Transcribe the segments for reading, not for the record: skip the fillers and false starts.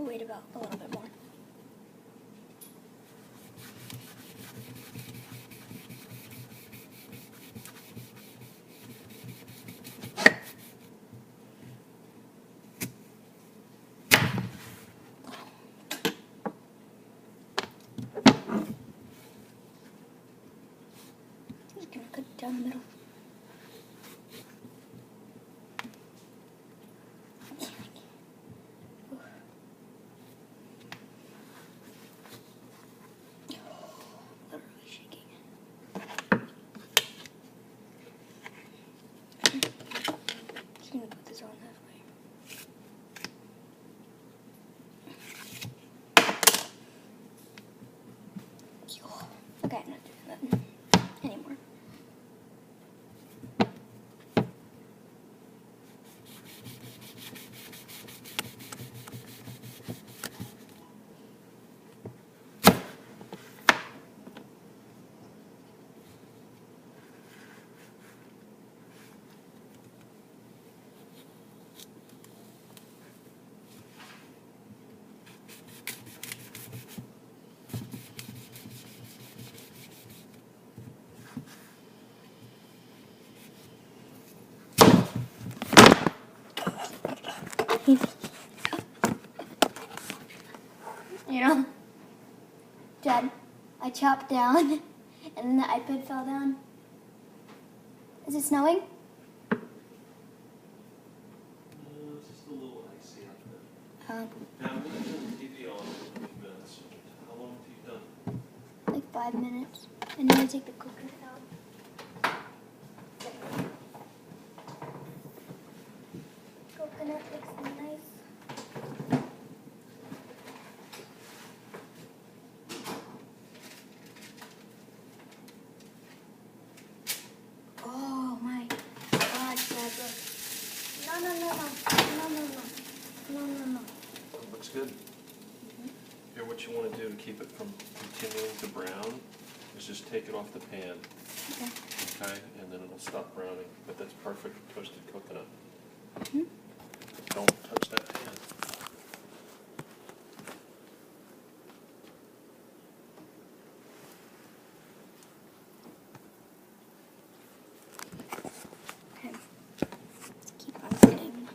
wait about a little bit more. I'm just gonna cut it down the middle. Literally shaking. Just gonna put this on halfway. Okay, I'm not doing that anymore. You know, Dad, I chopped down and then the iPad fell down. Is it snowing? No, it's just a little icy out there. Now, I'm going to turn the TV on in a few minutes. How long have you done? Like 5 minutes. And then I take the cooker out. Coconut looks nice. Oh my God, Deborah. No. It looks good. Here, what you want to do to keep it from continuing to brown is just take it off the pan. Okay. Okay? And then it'll stop browning. But that's perfect toasted coconut. Mm-hmm. Don't touch that pan. Okay. Let's keep on getting.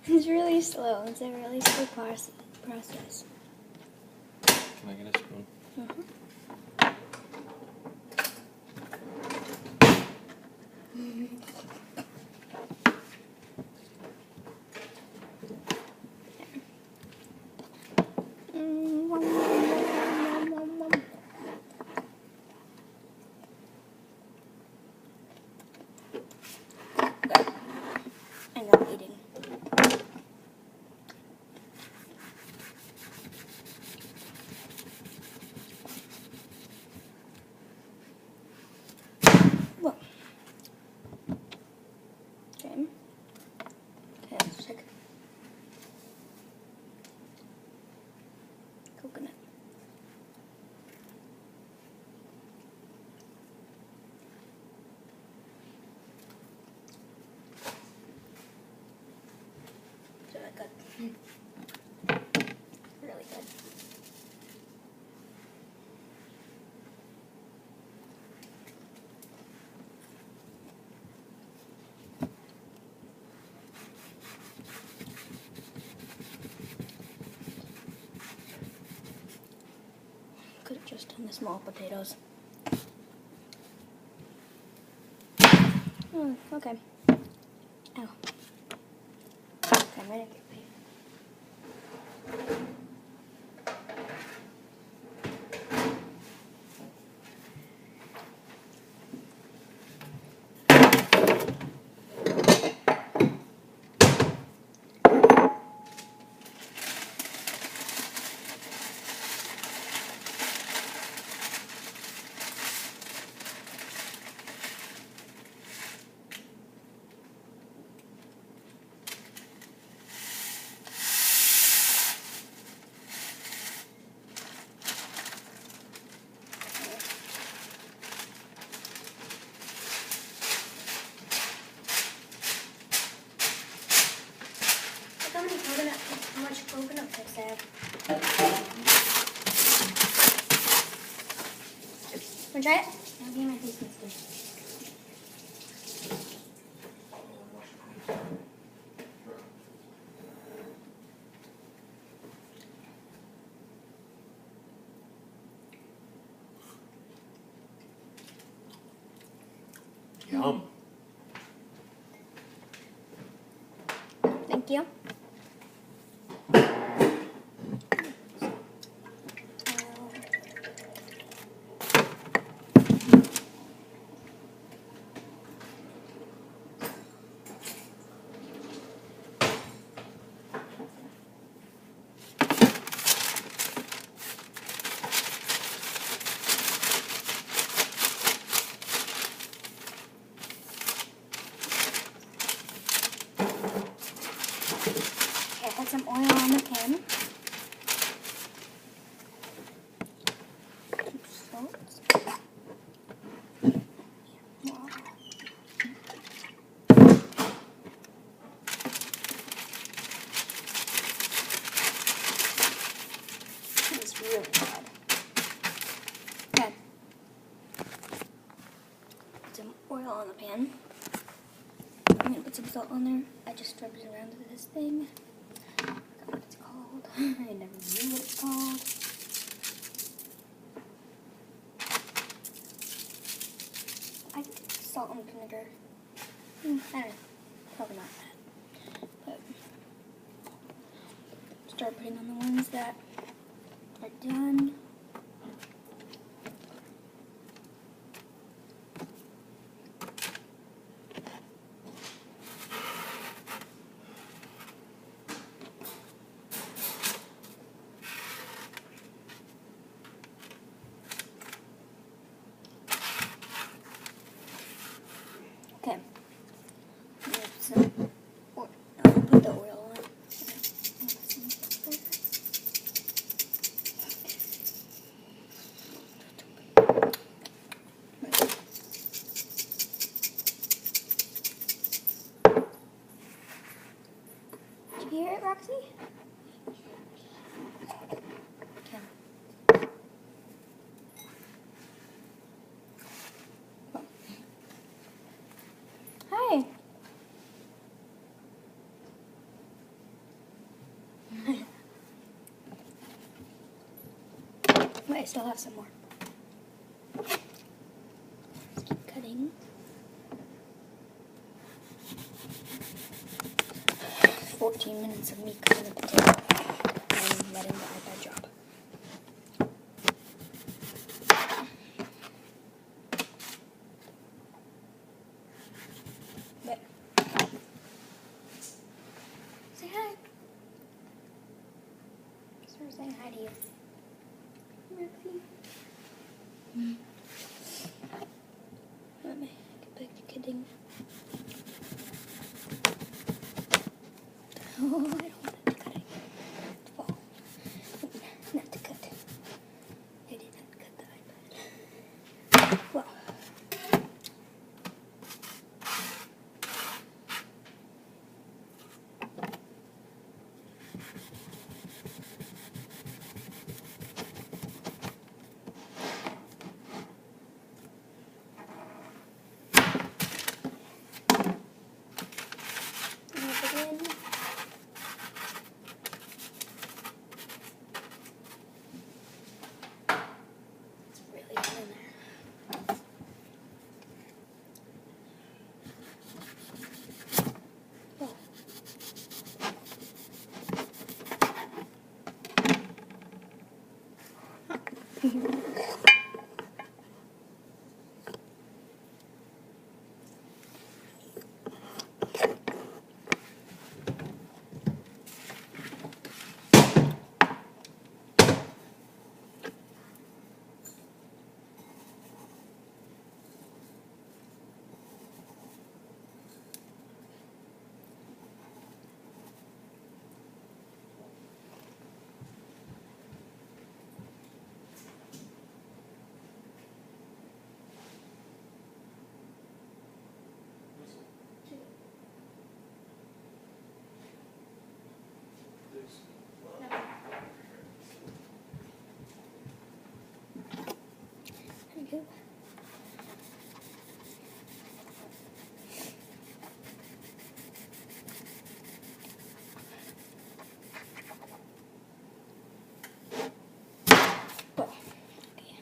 It's really slow. It's a really slow process. Can I get a spoon? I know eating. Whoa. Okay. Okay, let's check. Coconut. So I got really good. just on the small potatoes. Okay. Ow. Okay, I'm ready to get paid. How much coconut chips I have. Wanna try it? I'll give you my tasting spoon. Yum. Thank you. Okay, put some oil on the pan. Salt. It's really bad. Okay. Put some oil on the pan. I'm gonna put some salt on there. I just rubbed it around with this thing. I forgot what it's called. I never knew what it's called. I think it's salt and vinegar. I don't know. Probably not that. But start putting on the ones that are done. Okay. I'll put the oil on. Did you hear it, Roxy? Okay. Hi. Wait, I still have some more. Just keep cutting. 14 minutes of me cutting a potato and letting the iPad drop. There. Say hi. Start saying hi to you. Roxy. Let me get back to kidding. Oh, I don't want that to cut it. To fall. Not to cut. I did not cut the iPad. Well. Begin. There you go. Well, okay.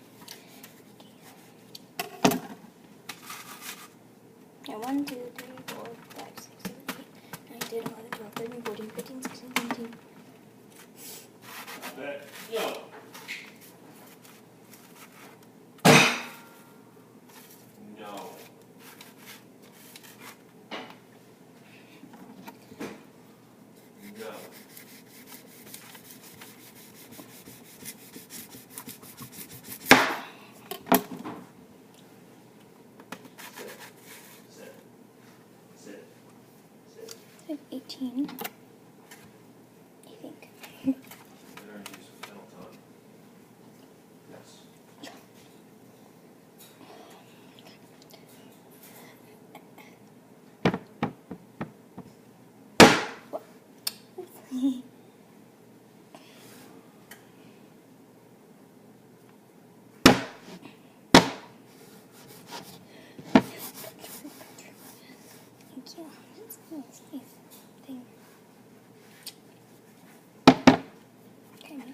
Now 1, 2, 3, 4, 5, 6, 7, 8, 9, 10, 11, 12, 13, 14, 15, 16, 17. No. No. No. I have 18. I think. Better use some Peloton. Yes. Thank you. That's a nice thing. Okay, no.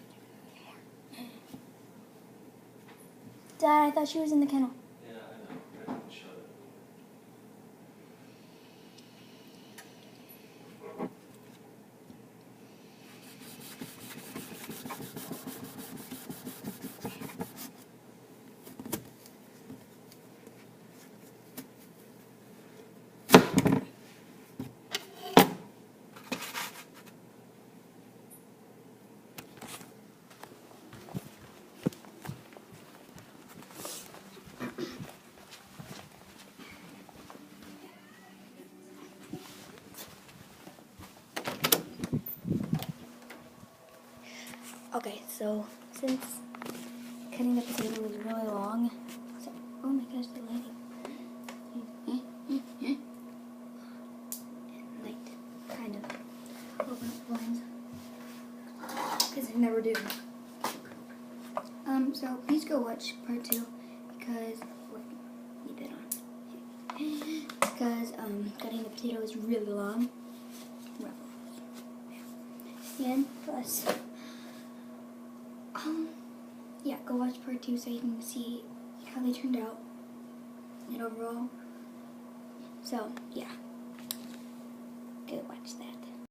Dad, I thought she was in the kennel. Yeah, I know. I didn't shut it. Okay, so since cutting the potato was really long, so, oh my gosh, the lighting. Light, kind of. Open up the blinds. Because I never do. So please go watch part 2 because, what, leave that on. Because, cutting the potato is really long. And plus, yeah, go watch part 2 so you can see how they turned out and overall. So, yeah, go watch that.